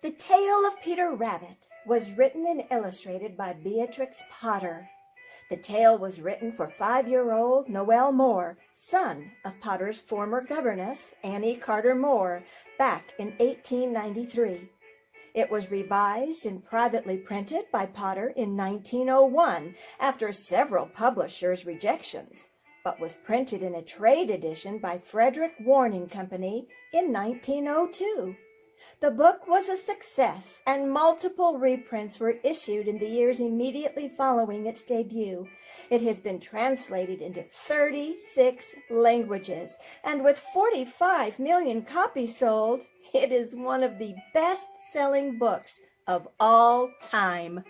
The Tale of Peter Rabbit was written and illustrated by Beatrix Potter. The tale was written for 5-year-old Noel Moore, son of Potter's former governess, Annie Carter Moore, back in 1893. It was revised and privately printed by Potter in 1901 after several publishers' rejections, but was printed in a trade edition by Frederick Warne Company in 1902. The book was a success, and multiple reprints were issued in the years immediately following its debut. It has been translated into 36 languages, and with 45 million copies sold, it is one of the best-selling books of all time.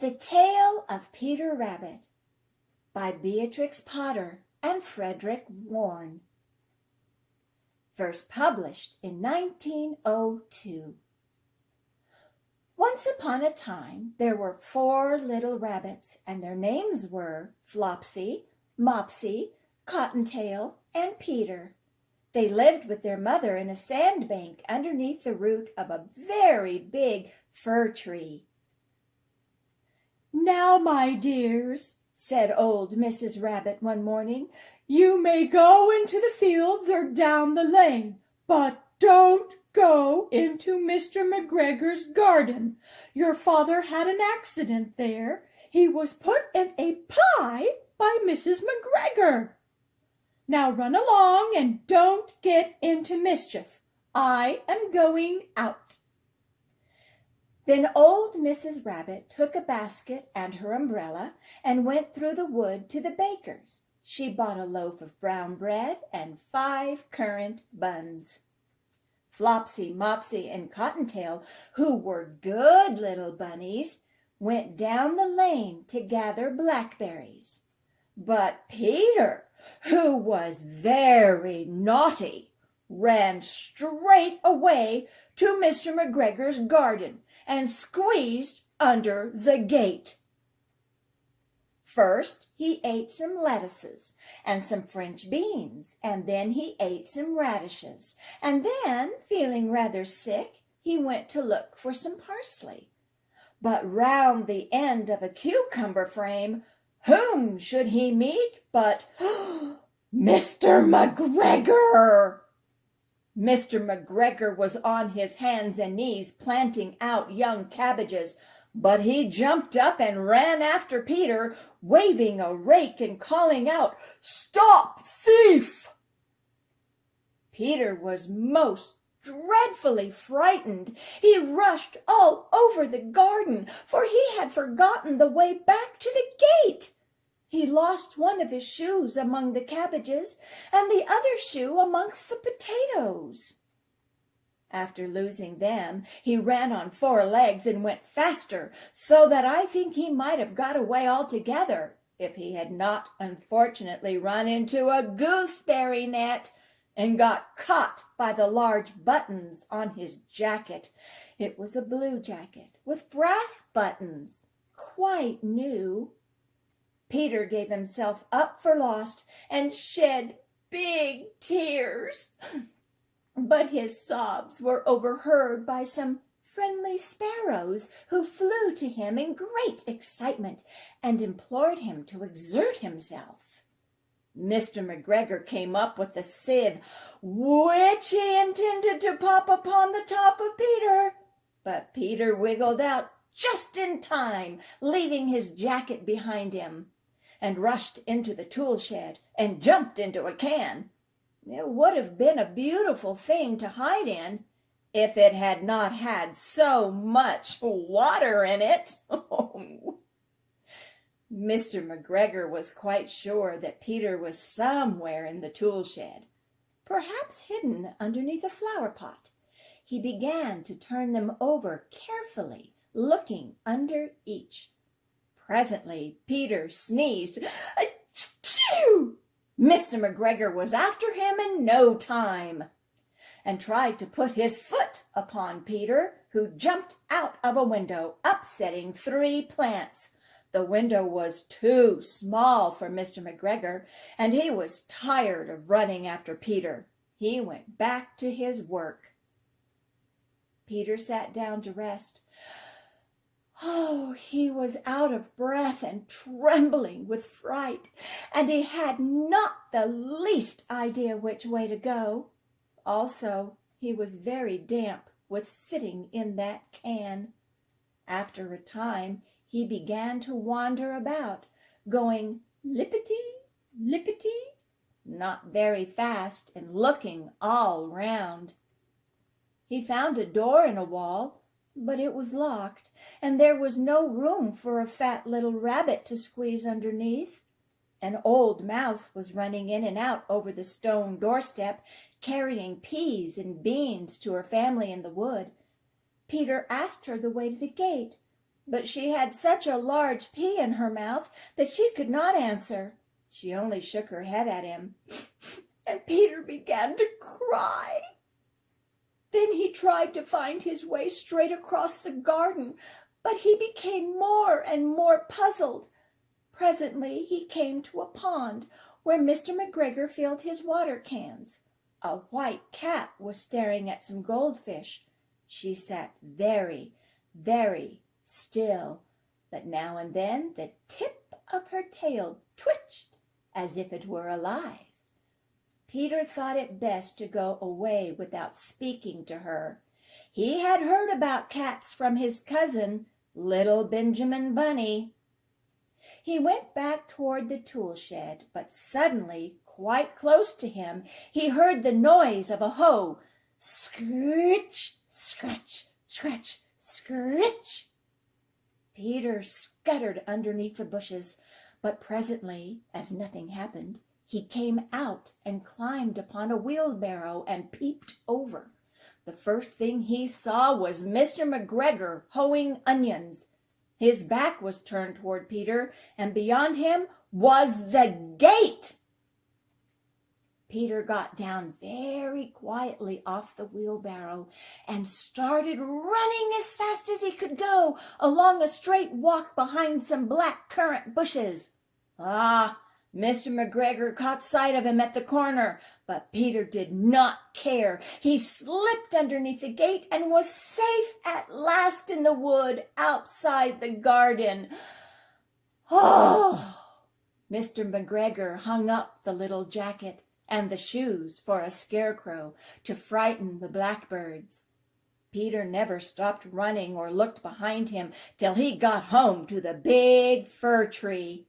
The Tale of Peter Rabbit by Beatrix Potter and Frederick Warne. First published in 1902. Once upon a time there were 4 little rabbits, and their names were Flopsy, Mopsy, Cottontail, and Peter. They lived with their mother in a sandbank underneath the root of a very big fir tree. "Now, my dears," said old Mrs. Rabbit one morning, "you may go into the fields or down the lane, but don't go into Mr. McGregor's garden. Your father had an accident there. He was put in a pie by Mrs. McGregor. Now run along and don't get into mischief. I am going out." Then old Mrs. Rabbit took a basket and her umbrella and went through the wood to the baker's. She bought a loaf of brown bread and 5 currant buns. Flopsy, Mopsy, and Cottontail, who were good little bunnies, went down the lane to gather blackberries. But Peter, who was very naughty, ran straight away to Mr. McGregor's garden and squeezed under the gate. First, he ate some lettuces and some French beans, and then he ate some radishes, and then, feeling rather sick, he went to look for some parsley. But round the end of a cucumber frame, whom should he meet but Mr. McGregor! Mr. McGregor was on his hands and knees planting out young cabbages, but he jumped up and ran after Peter, waving a rake and calling out, "Stop, thief!" Peter was most dreadfully frightened. He rushed all over the garden, for he had forgotten the way back to the gate. He lost one of his shoes among the cabbages and the other shoe amongst the potatoes. After losing them, he ran on 4 legs and went faster, so that I think he might have got away altogether if he had not unfortunately run into a gooseberry net and got caught by the large buttons on his jacket. It was a blue jacket with brass buttons, quite new. Peter gave himself up for lost and shed big tears. But his sobs were overheard by some friendly sparrows who flew to him in great excitement and implored him to exert himself. Mr. McGregor came up with a sieve, which he intended to pop upon the top of Peter. But Peter wiggled out just in time, leaving his jacket behind him, and rushed into the tool shed and jumped into a can. It would have been a beautiful thing to hide in if it had not had so much water in it. Mr. McGregor was quite sure that Peter was somewhere in the tool shed, perhaps hidden underneath a flower pot. He began to turn them over carefully, looking under each. Presently Peter sneezed. Achoo! Mr. McGregor was after him in no time, and tried to put his foot upon Peter, who jumped out of a window, upsetting 3 plants. The window was too small for Mr. McGregor, and he was tired of running after Peter. He went back to his work. Peter sat down to rest. Oh, he was out of breath and trembling with fright, and he had not the least idea which way to go. Also, he was very damp with sitting in that can. After a time, he began to wander about, going lippity, lippity, not very fast, and looking all round. He found a door in a wall, but it was locked, and there was no room for a fat little rabbit to squeeze underneath. An old mouse was running in and out over the stone doorstep, carrying peas and beans to her family in the wood. Peter asked her the way to the gate, but she had such a large pea in her mouth that she could not answer. She only shook her head at him, and Peter began to cry. Then he tried to find his way straight across the garden, but he became more and more puzzled. Presently he came to a pond where Mr. McGregor filled his water cans. A white cat was staring at some goldfish. She sat very, very still, but now and then the tip of her tail twitched as if it were alive. Peter thought it best to go away without speaking to her. He had heard about cats from his cousin, little Benjamin Bunny. He went back toward the tool shed, but suddenly, quite close to him, he heard the noise of a hoe. Scritch, scratch, scratch, scritch. Peter scuttered underneath the bushes, but presently, as nothing happened, he came out and climbed upon a wheelbarrow and peeped over. The first thing he saw was Mr. McGregor hoeing onions. His back was turned toward Peter, and beyond him was the gate. Peter got down very quietly off the wheelbarrow and started running as fast as he could go along a straight walk behind some black currant bushes. Mr. McGregor caught sight of him at the corner, but Peter did not care. He slipped underneath the gate and was safe at last in the wood outside the garden. Mr. McGregor hung up the little jacket and the shoes for a scarecrow to frighten the blackbirds. Peter never stopped running or looked behind him till he got home to the big fir tree.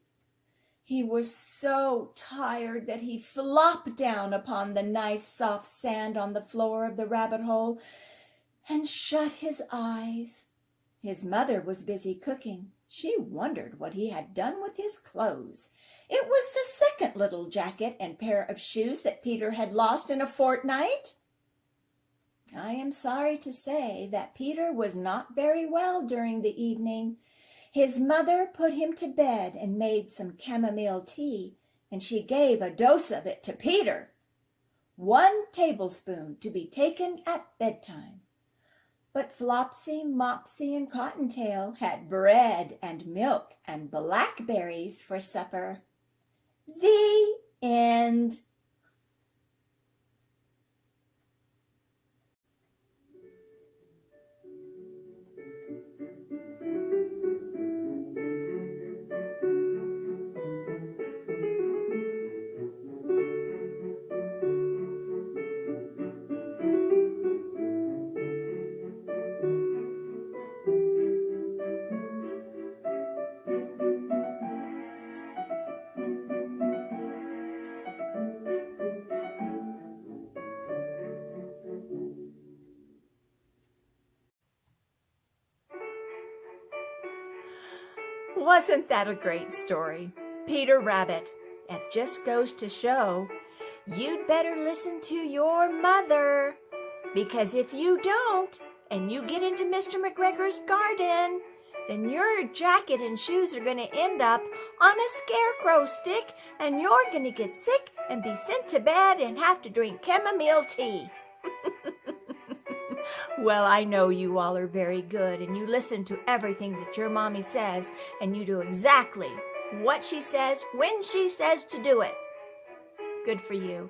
He was so tired that he flopped down upon the nice soft sand on the floor of the rabbit hole and shut his eyes. His mother was busy cooking. She wondered what he had done with his clothes. It was the second little jacket and pair of shoes that Peter had lost in a fortnight. I am sorry to say that Peter was not very well during the evening. His mother put him to bed and made some chamomile tea, and she gave a dose of it to Peter. 1 tablespoon to be taken at bedtime. But Flopsy, Mopsy, and Cottontail had bread and milk and blackberries for supper. The end. Wasn't that a great story? Peter Rabbit. It just goes to show you'd better listen to your mother. Because if you don't, and you get into Mr. McGregor's garden, then your jacket and shoes are going to end up on a scarecrow stick, and you're going to get sick and be sent to bed and have to drink chamomile tea. Well, I know you all are very good, and you listen to everything that your mommy says, and you do exactly what she says when she says to do it. Good for you.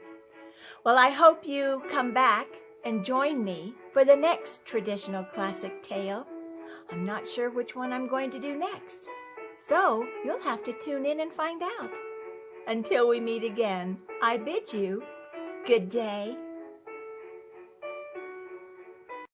Well, I hope you come back and join me for the next traditional classic tale. I'm not sure which one I'm going to do next, so you'll have to tune in and find out. Until we meet again, I bid you good day.